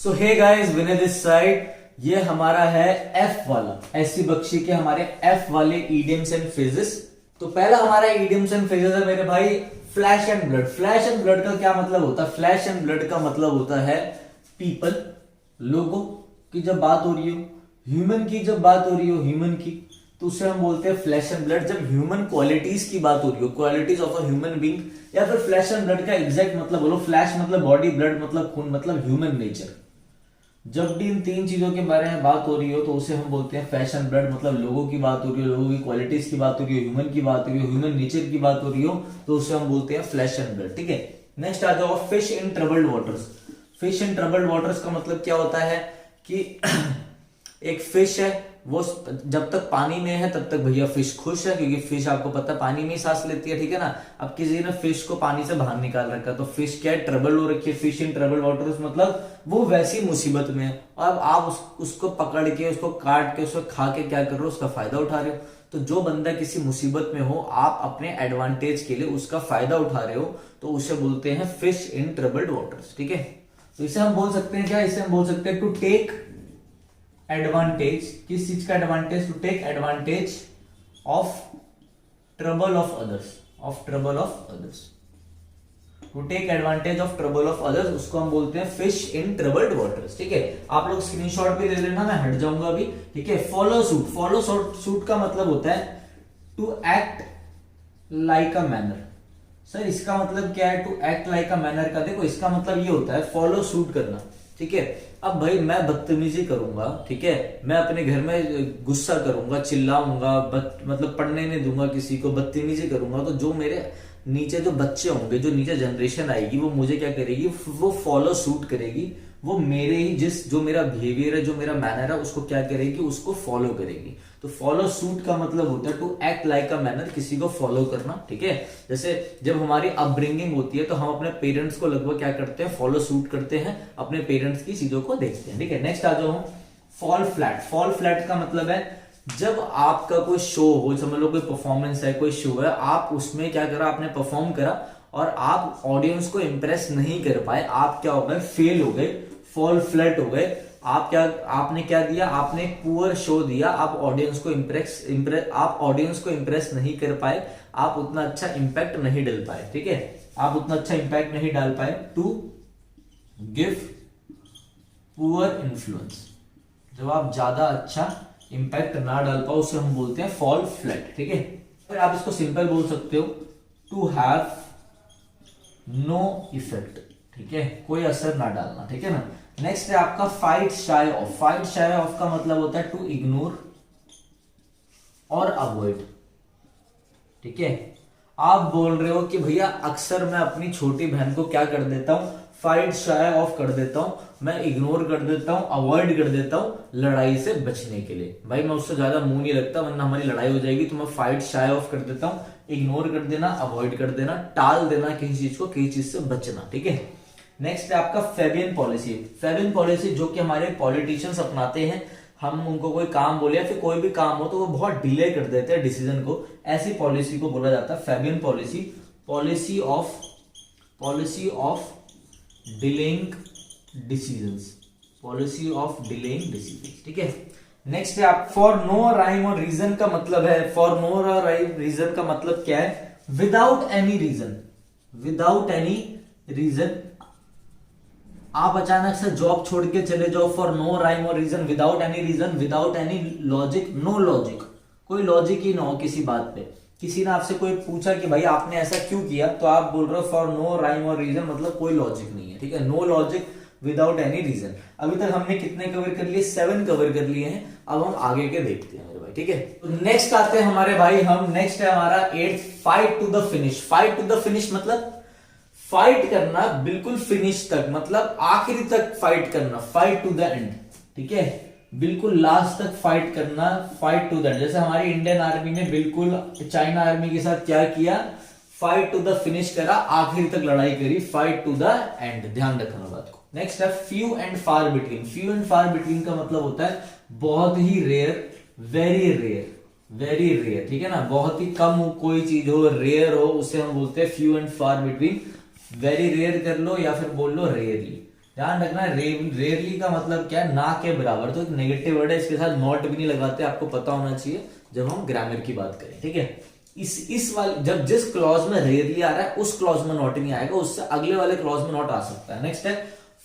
So hey guys, Vinay this side. ये हमारा है एफ वाला, एससी बख्शी के हमारे एफ वाले ईडियम्स एंड फ्रेजेस। तो पहला हमारा ईडियम्स एंड फ्रेजेस है मेरे भाई, flash and blood. Flash and blood का क्या मतलब होता है? फ्लैश एंड ब्लड का मतलब होता है पीपल, लोगों की जब बात हो रही हो, ह्यूमन की जब बात हो रही हो, ह्यूमन की, तो उसे हम बोलते हैं फ्लैश एंड ब्लड। जब ह्यूमन क्वालिटीज की बात हो रही हो, qualities of a human being, या फिर फ्लैश एंड ब्लड का एग्जैक्ट मतलब बोलो, फ्लैश मतलब बॉडी, ब्लड मतलब खून, मतलब ह्यूमन नेचर। जब भी इन तीन चीजों के बारे में बात हो रही हो तो उसे हम बोलते हैं फ्लैश एंड ब्लड। मतलब लोगों की बात हो रही हो, लोगों की क्वालिटीज की बात हो रही हो, ह्यूमन की बात हो रही हो, ह्यूमन नेचर की बात हो रही हो, तो उसे हम बोलते हैं फ्लैश एंड ब्लड। ठीक है, नेक्स्ट आ जाओ, fish in troubled waters. Fish in troubled waters का मतलब क्या होता है कि एक फिश है, वो जब तक पानी में है तब तक भैया फिश खुश है, क्योंकि फिश आपको पता है पानी में ही सांस लेती है। ठीक है ना। अब किसी ने फिश को पानी से बाहर निकाल रखा है तो फिश क्या है? ट्रबल हो रखी है। फिश इन ट्रबल वाटर्स मतलब वो वैसी मुसीबत में है, अब आप उसको पकड़ के, उसको काट के, उसको खा के क्या कर रहे हो? उसका फायदा उठा रहे हो। तो जो बंदा किसी मुसीबत में हो, आप अपने एडवांटेज के लिए उसका फायदा उठा रहे हो, तो उसे बोलते हैं फिश इन ट्रबल्ड वाटर्स। ठीक है, तो इसे हम बोल सकते हैं क्या? इसे हम बोल सकते हैं टू टेक एडवांटेज। किस चीज का advantage? To take advantage of trouble of others, of trouble of others. To take advantage of trouble of others, उसको हम बोलते हैं फिश इन ट्रबल्ड वाटर्स। ठीक है, आप लोग स्क्रीनशॉट भी ले लेना, मैं हट जाऊंगा अभी। ठीक है, फॉलो सूट। फॉलो सूट का मतलब होता है to act like a manner. Sir इसका मतलब क्या है? To act like a manner का देखो, इसका मतलब ये होता है फॉलो सूट करना। ठीक है, अब भाई मैं बदतमीजी करूंगा, ठीक है, मैं अपने घर में गुस्सा करूंगा, चिल्लाऊंगा, मतलब पढ़ने नहीं दूंगा किसी को, बदतमीजी करूंगा, तो जो मेरे नीचे जो बच्चे होंगे, जो नीचे जनरेशन आएगी, वो मुझे क्या करेगी? वो फॉलो सूट करेगी। वो मेरे ही जो मेरा बिहेवियर है, जो मेरा मैनर है, उसको क्या करेगी? उसको फॉलो करेगी। तो फॉलो सूट का मतलब होता है to act like a manner, किसी को फॉलो करना। ठीक है, जैसे जब हमारी अपब्रिंगिंग होती है तो हम अपने पेरेंट्स को लगभग क्या करते हैं? फॉलो सूट करते हैं, अपने पेरेंट्स की चीजों को देखते हैं। ठीक है, नेक्स्ट आ जाओ हम फॉल फ्लैट। फॉल फ्लैट का मतलब है जब आपका कोई शो हो, समझ लो कोई परफॉर्मेंस है, कोई शो है, आप उसमें क्या करा? आपने परफॉर्म करा और आप ऑडियंस को इंप्रेस नहीं कर पाए, आप क्या हो गए? फेल हो गए, फॉल फ्लैट हो गए। आपने क्या दिया? आपने एक पुअर शो दिया, आप ऑडियंस को इंप्रेस नहीं कर पाए, आप उतना अच्छा इंपैक्ट नहीं डाल पाए। ठीक है, आप उतना अच्छा इंपैक्ट नहीं डाल पाए। टू गिव पुअर इन्फ्लुएंस, जब आप ज्यादा अच्छा इंपैक्ट ना डाल पाओ, उसे हम बोलते हैं फॉल फ्लैट। ठीक है, फिर आप इसको सिंपल बोल सकते हो टू हैव नो इफेक्ट। ठीक है, कोई असर ना डालना। ठीक है ना। नेक्स्ट है आपका fight shy of. Fight shy of का मतलब होता है टू इग्नोर और अवॉइड। ठीक है, आप बोल रहे हो कि भैया अक्सर मैं अपनी छोटी बहन को क्या कर देता हूं? फाइट शाय ऑफ कर देता हूं, मैं इग्नोर कर देता हूं, अवॉइड कर देता हूं लड़ाई से बचने के लिए। भाई मैं उससे ज्यादा मुंह नहीं लगता वरना हमारी लड़ाई हो जाएगी, तो मैं फाइट शाय ऑफ कर देता हूं। इग्नोर कर देना, अवॉइड कर देना, टाल देना किसी चीज को, किसी चीज से बचना। ठीक है, नेक्स्ट है आपका फेबियन पॉलिसी। फेबियन पॉलिसी जो कि हमारे पॉलिटिशियंस अपनाते हैं, हम उनको कोई काम बोले या फिर कोई भी काम हो तो वो बहुत डिले कर देते हैं डिसीजन को, ऐसी पॉलिसी को बोला जाता है Fabian policy. Policy of delaying decisions, policy of delaying decisions. ठीक है, नेक्स्ट है आप for no rhyme or reason का मतलब है, फॉर नो राइम रीजन का मतलब क्या है? Without any reason. Without any reason, आप अचानक से जॉब छोड़ के चले जाओ, for no rhyme or reason, without any reason, without any logic, no logic, कोई लॉजिक ही ना हो किसी बात पे। किसी ने आपसे कोई पूछा कि भाई आपने ऐसा क्यों किया, तो आप बोल रहे हो for no rhyme or reason, मतलब कोई लॉजिक नहीं है। ठीक है, no logic without any reason. अभी तक हमने कितने कवर कर लिए? 7 कवर कर लिए हैं। अब हम आगे के देखते हैं मेरे भाई। ठीक है, तो नेक्स्ट आते हैं हमारे भाई, हम नेक्स्ट है हमारा 8 fight to the finish. Fight to the finish मतलब फाइट करना बिल्कुल फिनिश तक, मतलब आखिरी तक फाइट करना, फाइट टू द एंड। ठीक है, बिल्कुल लास्ट तक फाइट करना, फाइट टू द एंड। जैसे हमारी इंडियन आर्मी ने बिल्कुल चाइना आर्मी के साथ क्या किया? फाइट टू द फिनिश करा, आखिरी तक लड़ाई करी, फाइट टू द एंड। ध्यान रखना बात को। नेक्स्ट है few and far between. Few and far between का मतलब होता है बहुत ही rare, very rare, very rare. ठीक है ना, बहुत ही कम कोई चीज हो, रेयर हो, उसे हम बोलते हैं few and far between. Very rare कर लो या फिर बोल लो रेयरली। ध्यान रखना, रेयरली का मतलब क्या है, ना के बराबर, तो एक नेगेटिव वर्ड है, इसके साथ नॉट भी नहीं लगाते, आपको पता होना चाहिए जब हम ग्रामर की बात करें, ठीक है। इस वाले जब जिस क्लॉज में रेयरली आ रहा है उस क्लॉज में नॉट नहीं आएगा, उससे अगले वाले क्लॉज में नॉट आ सकता है। नेक्स्ट है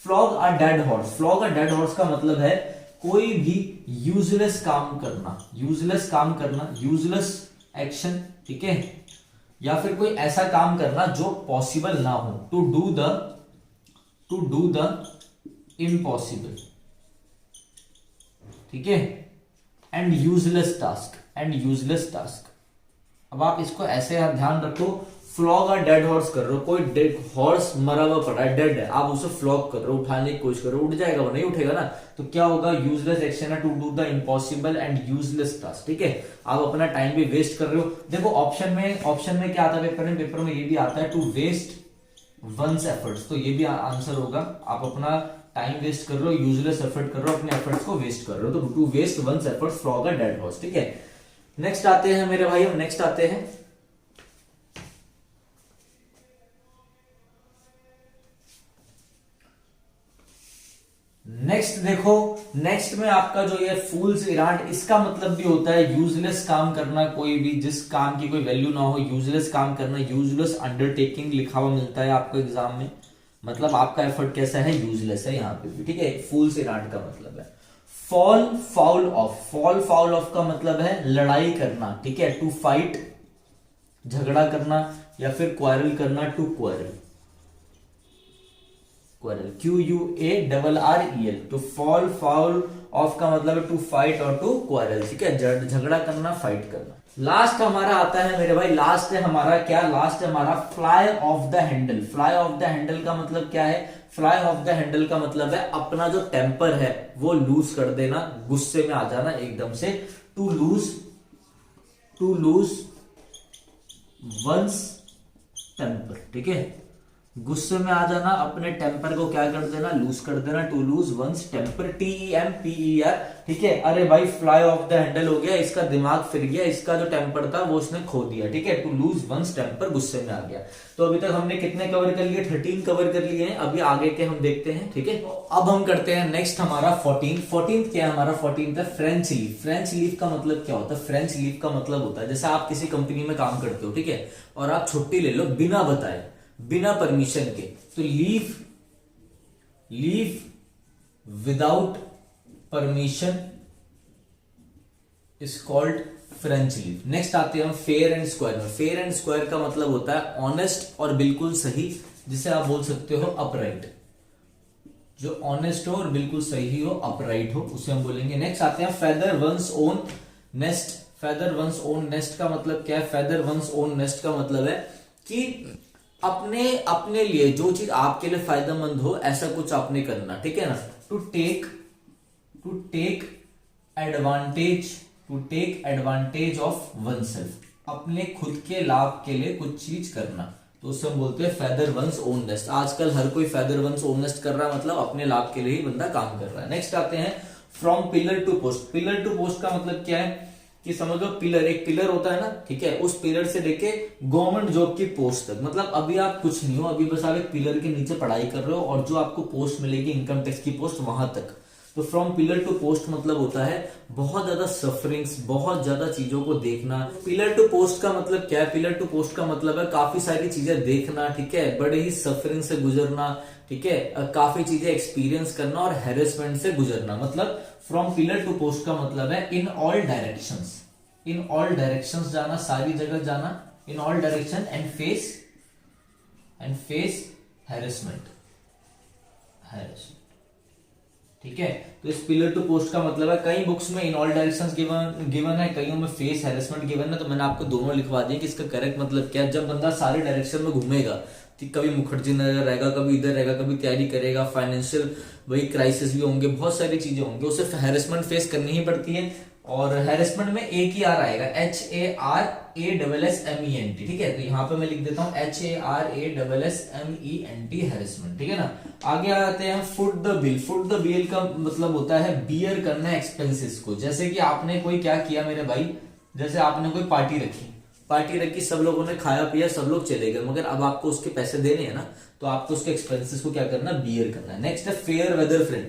flog a dead horse. Flog a dead horse का मतलब है कोई भी यूजलेस काम करना, यूजलेस काम करना, यूजलेस एक्शन, ठीक है, या फिर कोई ऐसा काम करना जो पॉसिबल ना हो, टू डू द इम्पॉसिबल, ठीक है, एंड यूजलेस टास्क। अब आप इसको ऐसे ध्यान रखो, फ्लॉग अ डेड हॉर्स कर रहे हो, कोई डेड हॉर्स मरा हुआ पड़ा है, डेड है, आप उसे फ्लॉग कर रहे हो, उठाने की कोशिश कर रहे हो, उठ जाएगा वो, नहीं उठेगा ना, तो क्या होगा, यूजलेस एक्शन है, to do the impossible and useless task, ठीक है। आप अपना टाइम भी वेस्ट कर रहे हो। देखो ऑप्शन में क्या आता है, पेपर में ये भी आता है, टू वेस्ट वंस एफर्ट्स, तो ये भी आंसर होगा, आप अपना टाइम वेस्ट कर रहे हो, यूजलेस एफर्ट कर रहे हो, अपने एफर्ट्स को वेस्ट कर रहे हो, तो to waste one's efforts, flog a dead horse, ठीक है। नेक्स्ट आते हैं मेरे भाई, हम नेक्स्ट आते हैं नेक्स्ट। देखो नेक्स्ट में आपका जो ये फूल्स इरांट, इसका मतलब भी होता है यूजलेस काम करना, कोई भी जिस काम की कोई वैल्यू ना हो, यूजलेस काम करना, यूजलेस अंडरटेकिंग लिखा हुआ मिलता है आपको एग्जाम में, मतलब आपका एफर्ट कैसा है, यूजलेस है यहाँ पे भी, ठीक है। फूल्स इरांट का मतलब है फॉल फाउल ऑफ का मतलब है लड़ाई करना, ठीक है, टू फाइट, झगड़ा करना, या फिर क्वारल करना, टू क्वारल, QUARREL, तो फॉल फाउल ऑफ का मतलब है टू फाइट और टू क्वारल, ठीक है, झगड़ा करना, फाइट करना। लास्ट हमारा आता है मेरे भाई, लास्ट है हमारा क्या, लास्ट है हमारा fly of the handle. Fly of the handle का मतलब क्या है, फ्लाई ऑफ द हैंडल का मतलब है अपना जो टेम्पर है वो लूज कर देना, गुस्से में आ जाना एकदम से, टू लूज वंस टेम्पर, ठीक है, गुस्से में आ जाना, अपने टेम्पर को क्या कर देना, लूज कर देना, to lose one's temper, TEMPER, ठीक है। अरे भाई फ्लाई ऑफ द हैंडल हो गया, इसका दिमाग फिर गया, इसका जो टेम्पर था वो उसने खो दिया, ठीक है, टू लूज वंस टेम्पर, गुस्से में आ गया। तो अभी तक हमने कितने कवर कर लिए, 13 कवर कर लिए हैं, अभी आगे के हम देखते हैं, ठीक है। तो अब हम करते हैं नेक्स्ट हमारा 14 क्या है हमारा, 14 है फ्रेंच लीव। फ्रेंच लीव का मतलब क्या होता है, फ्रेंच लीव का मतलब होता है जैसे आप किसी कंपनी में काम करते हो, ठीक है, और आप छुट्टी ले लो बिना बताए, बिना परमिशन के, तो leave without permission is called French leave. Next आते हैं हम फेयर एंड स्क्वायर में। फेयर एंड स्क्वायर का मतलब होता है ऑनेस्ट और बिल्कुल सही, जिसे आप बोल सकते हो अपराइट, जो ऑनेस्ट हो और बिल्कुल सही हो, अपराइट हो, उसे हम बोलेंगे। नेक्स्ट आते हैं feather one's own nest. Feather one's own nest का मतलब क्या है, फेदर वंस ओन नेस्ट का मतलब है कि अपने लिए जो चीज आपके लिए फायदेमंद हो ऐसा कुछ आपने करना, ठीक है ना। To take advantage of oneself, अपने खुद के लाभ के लिए कुछ चीज करना, तो उससे हम बोलते हैं फेदर वंस ओन नेस्ट। आजकल हर कोई फेदर वंस ओन नेस्ट कर रहा है, मतलब अपने लाभ के लिए ही बंदा काम कर रहा है। नेक्स्ट आते हैं from pillar to post. Pillar to post का मतलब क्या है कि समझ लो पिलर, एक पिलर होता है ना, ठीक है, उस पिलर से लेके गवर्नमेंट जॉब की पोस्ट तक, मतलब अभी आप कुछ नहीं हो, अभी बस आप एक पिलर के नीचे पढ़ाई कर रहे हो और जो आपको पोस्ट मिलेगी इनकम टैक्स की पोस्ट, वहां तक। तो फ्रॉम पिलर टू पोस्ट मतलब होता है बहुत ज्यादा सफरिंग्स, बहुत ज्यादा चीजों को देखना। पिलर टू पोस्ट का मतलब क्या है, पिलर टू पोस्ट का मतलब है काफी सारी चीजें देखना, ठीक है, बड़े ही सफरिंग से गुजरना, ठीक है, काफी चीजें एक्सपीरियंस करना और हैरेसमेंट से गुजरना। मतलब फ्रॉम पिलर टू पोस्ट का मतलब है इन ऑल डायरेक्शंस जाना, सारी जगह जाना, in all direction and face harassment, ठीक है। तो इस पिलर टू पोस्ट का मतलब है, कई बुक्स में इन ऑल डायरेक्शंस गिवन है, कईयों में फेस हैरेसमेंट गिवन है, तो मैंने आपको दोनों लिखवा दिया कि इसका करेक्ट मतलब क्या है। जब बंदा सारे डायरेक्शन में घूमेगा, कभी मुखर्जी नगर रहेगा, कभी इधर रहेगा, कभी तैयारी करेगा, फाइनेंशियल वही क्राइसिस भी होंगे, बहुत सारी चीजें होंगी, उसे हैरेसमेंट फेस करनी ही पड़ती है। और हैरेसमेंट में एक ही आर आएगा, HARASSMENT, ठीक है, तो यहाँ पे मैं लिख देता हूँ HARASSMENT, हैरेसमेंट, ठीक है ना। आगे आते हैं foot the bill. Foot the bill का मतलब होता है बियर करना एक्सपेंसेस को। जैसे कि आपने कोई क्या किया मेरे भाई, जैसे आपने कोई पार्टी रखी, पार्टी रखी, सब लोगों ने खाया पिया, सब लोग चले गए, मगर अब आपको उसके पैसे देने हैं ना, तो आपको उसके एक्सपेंसेस को क्या करना, बियर करना है। नेक्स्ट है फेयर वेदर फ्रेंड।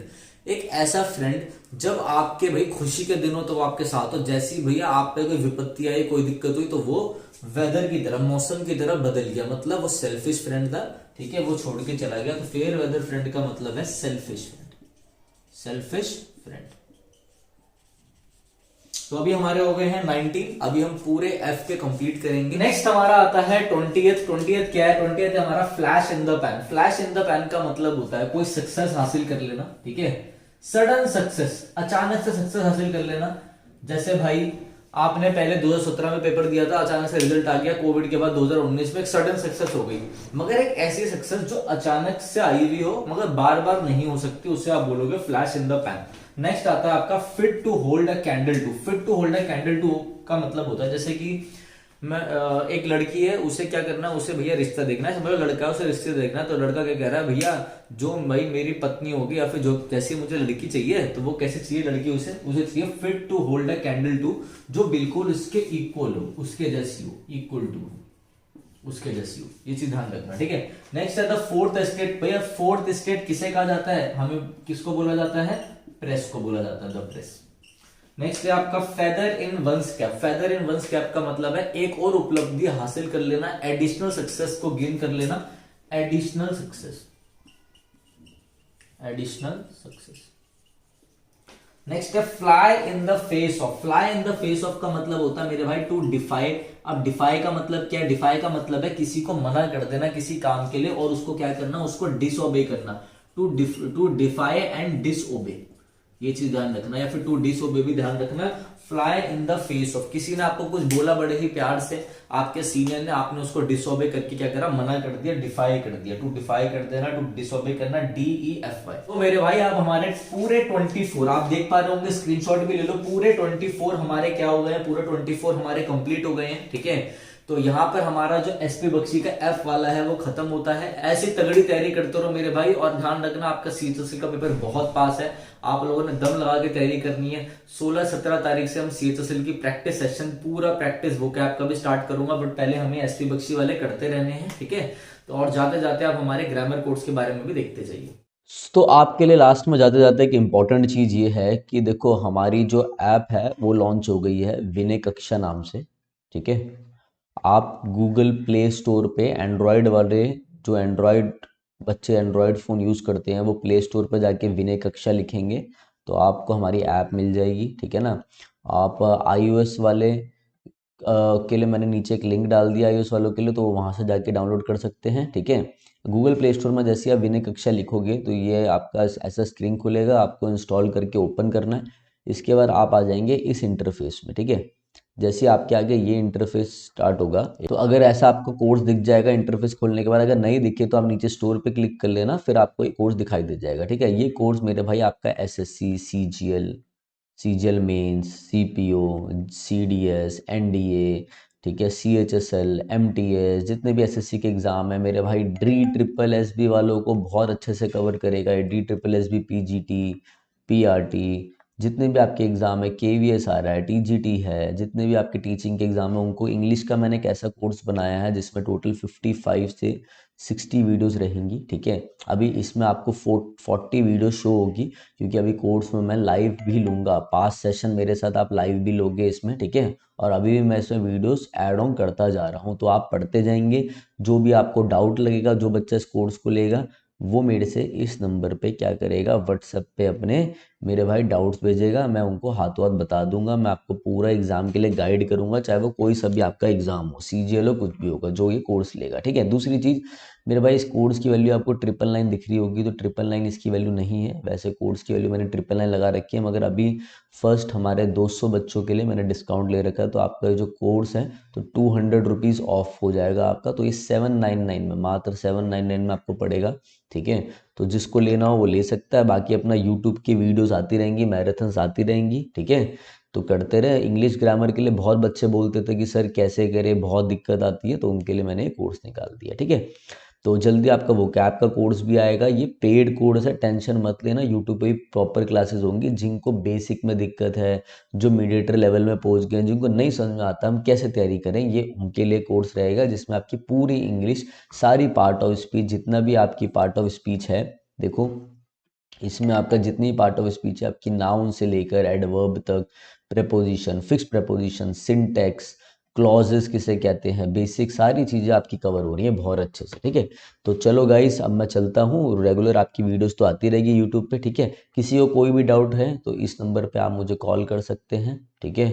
एक ऐसा फ्रेंड जब आपके भाई खुशी के दिन हो तो वो आपके साथ हो, जैसी भैया आप पे कोई विपत्ति आई, कोई दिक्कत हुई, तो वो वेदर की तरह, मौसम की तरह बदल गया, मतलब वो सेल्फिश फ्रेंड था, ठीक है, वो छोड़ के चला गया। तो फेयर वेदर फ्रेंड का मतलब है सेल्फिश फ्रेंड, सेल्फिश फ्रेंड। तो अभी हमारे हो गए हैं 19, अभी हम पूरे एफ के कंप्लीट करेंगे। नेक्स्ट हमारा आता है 20th। 20th क्या है? 20th है हमारा flash in the pan. Flash in the pan का मतलब होता है कोई सक्सेस हासिल कर लेना, ठीक है, सडन सक्सेस, अचानक से सक्सेस हासिल कर लेना। जैसे भाई आपने पहले 2017 में पेपर दिया था, अचानक से रिजल्ट आ गया, कोविड के बाद 2019 में एक सडन सक्सेस हो गई, मगर एक ऐसी सक्सेस जो अचानक से आई हुई हो मगर बार बार नहीं हो सकती, उसे आप बोलोगे flash in the pan. Next आता है आपका fit to hold a candle to. Fit to hold a candle to का मतलब होता है जैसे कि मैं एक लड़की है, उसे क्या करना है, उसे भैया रिश्ता देखना है, समझ लो लड़का है, उसे रिश्ते देखना है, तो लड़का क्या कह रहा है, भैया जो भाई मेरी पत्नी होगी या फिर जो जैसी मुझे लड़की चाहिए, तो वो कैसे चाहिए लड़की, उसे उसे चाहिए fit to hold a candle to, जो बिल्कुल उसके इक्वल हो, उसके जैसी हो, इक्वल टू, उसके जैसी हो, ये चीज ध्यान रखना, ठीक है। नेक्स्ट है द फोर्थ स्टेट। भैया फोर्थ स्टेट किसे कहा जाता है, हमें किसको बोला जाता है, प्रेस को बोला जाता है, द प्रेस। नेक्स्ट है आपका feather in one's cap. Feather in one's cap का मतलब है एक और उपलब्धि हासिल कर लेना, एडिशनल सक्सेस को गेन कर लेना, additional success, additional success. Next है fly in the face of. Fly in the face of का मतलब होता है मेरे भाई टू डिफाई। अब डिफाई का मतलब क्या है, डिफाई का मतलब है किसी को मना कर देना किसी काम के लिए, और उसको क्या करना, उसको डिसओबे करना, टू डिफाई एंड डिसओबे, ये चीज ध्यान रखना, या फिर टू डिसओबे भी ध्यान रखना। Fly in the face of, किसी ने आपको कुछ बोला बड़े ही प्यार से, आपके सीनियर ने, आपने उसको डिसओबे करके क्या करा, मना कर दिया, डिफाई कर दिया, टू डिफाई कर देना, टू डिसओबे करना, DEFY। तो मेरे भाई आप हमारे पूरे 24, आप देख पा रहे होंगे, स्क्रीनशॉट भी ले लो, पूरे 24 हमारे क्या हो गए हैं, पूरे 24 हमारे कंप्लीट हो गए हैं, ठीक है। तो यहाँ पर हमारा जो एसपी बख्शी का एफ वाला है वो खत्म होता है। ऐसी तगड़ी तैयारी करते रहो मेरे भाई, और ध्यान रखना आपका CHSL का पेपर बहुत पास है, आप लोगों ने दम लगा के तैयारी करनी है। 16-17 तारीख से हम CHSL की प्रैक्टिस सेशन, पूरा प्रैक्टिस वो कैप का भी स्टार्ट करूंगा, बट पहले हमें एसपी बख्शी वाले करते रहने हैं, ठीक है। तो और जाते जाते आप हमारे ग्रामर कोर्स के बारे में भी देखते जाइए। तो आपके लिए लास्ट में जाते जाते एक इम्पॉर्टेंट चीज़ ये है कि देखो हमारी जो ऐप है वो लॉन्च हो गई है विनय कक्षा नाम से, ठीक है। आप गूगल प्ले स्टोर पे एंड्रॉयड वाले, जो एंड्रॉयड बच्चे एंड्रॉयड फ़ोन यूज़ करते हैं, वो प्ले स्टोर पे जाके विनय कक्षा लिखेंगे तो आपको हमारी ऐप मिल जाएगी, ठीक है ना। आप iOS वाले के लिए मैंने नीचे एक लिंक डाल दिया iOS वालों के लिए, तो वहाँ से जाके डाउनलोड कर सकते हैं, ठीक है। गूगल प्ले स्टोर में जैसे आप विनय कक्षा लिखोगे तो ये आपका ऐसा स्क्रीन खुलेगा, आपको इंस्टॉल करके ओपन करना है। इसके बाद आप आ जाएंगे इस इंटरफेस में, ठीक है। जैसे आपके आगे ये इंटरफेस स्टार्ट होगा, तो अगर ऐसा आपको कोर्स दिख जाएगा इंटरफेस खोलने के बाद, अगर नहीं दिखे तो आप नीचे स्टोर पे क्लिक कर लेना, फिर आपको एक कोर्स दिखाई दे जाएगा, ठीक है। ये कोर्स मेरे भाई आपका SSC, CGL mains, CPO, CDS, NDA, ठीक है, CHSL, MTS, जितने भी SSC के एग्ज़ाम है मेरे भाई, DSSB वालों को बहुत अच्छे से कवर करेगा। DSSB, PGT, PRT, जितने भी आपके एग्ज़ाम है, KVS आ रहा है, TGT है, जितने भी आपके टीचिंग के एग्ज़ाम है उनको इंग्लिश का मैंने एक ऐसा कोर्स बनाया है जिसमें टोटल 55 से 60 वीडियोस रहेंगी, ठीक है। अभी इसमें आपको 40 वीडियो शो होगी, क्योंकि अभी कोर्स में मैं लाइव भी लूँगा, 5 सेशन मेरे साथ आप लाइव भी लोगे इसमें, ठीक है। और अभी भी मैं इसमें वीडियोस ऐड ऑन करता जा रहा हूँ, तो आप पढ़ते जाएंगे। जो भी आपको डाउट लगेगा, जो बच्चा इस कोर्स को लेगा वो मेरे से इस नंबर पे क्या करेगा, व्हाट्सएप पे अपने मेरे भाई डाउट्स भेजेगा, मैं उनको हाथों हाथ बता दूंगा। मैं आपको पूरा एग्जाम के लिए गाइड करूंगा, चाहे वो कोई सा भी आपका एग्जाम हो, CGL हो, कुछ भी होगा, जो ये कोर्स लेगा, ठीक है। दूसरी चीज़ मेरे भाई, इस कोर्स की वैल्यू आपको 999 दिख रही होगी, तो 999 इसकी वैल्यू नहीं है। वैसे कोर्स की वैल्यू मैंने 999 लगा रखी है, मगर अभी फर्स्ट हमारे 200 बच्चों के लिए मैंने डिस्काउंट ले रखा है, तो आपका जो कोर्स है तो 200 रुपीज़ ऑफ हो जाएगा आपका। तो ये 799 में, मात्र 799 में आपको पड़ेगा, ठीक है। तो जिसको लेना हो वो ले सकता है। बाकी अपना यूट्यूब की वीडियोस आती रहेंगी, मैराथन्स आती रहेंगी, ठीक है। तो करते रहे। इंग्लिश ग्रामर के लिए बहुत बच्चे बोलते थे कि सर कैसे करें, बहुत दिक्कत आती है, तो उनके लिए मैंने कोर्स निकाल दिया, ठीक है। तो जल्दी आपका वो कैप का कोर्स भी आएगा। ये पेड कोर्स है, टेंशन मत लेना। यूट्यूब पे भी प्रॉपर क्लासेस होंगी। जिनको बेसिक में दिक्कत है, जो मीडिएटर लेवल में पहुंच गए हैं, जिनको नहीं समझ में आता हम कैसे तैयारी करें, ये उनके लिए कोर्स रहेगा, जिसमें आपकी पूरी इंग्लिश, सारी पार्ट ऑफ स्पीच, जितना भी आपकी पार्ट ऑफ स्पीच है, देखो इसमें आपका जितनी पार्ट ऑफ स्पीच है, आपकी नाउन से लेकर एडवर्ब तक, preposition, fix preposition, syntax, clauses किसे कहते हैं, बेसिक सारी चीज़ें आपकी कवर हो रही हैं बहुत अच्छे से, ठीक है। तो चलो गाइस, अब मैं चलता हूँ। रेगुलर आपकी वीडियोस तो आती रहेगी यूट्यूब पे, ठीक है। किसी को कोई भी डाउट है तो इस नंबर पे आप मुझे कॉल कर सकते हैं, ठीक है।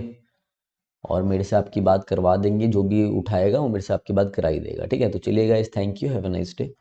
और मेरे से आपकी बात करवा देंगे, जो भी उठाएगा वो मेरे से आपकी बात कराई देगा, ठीक है। तो चलिए guys, thank you, have a nice day.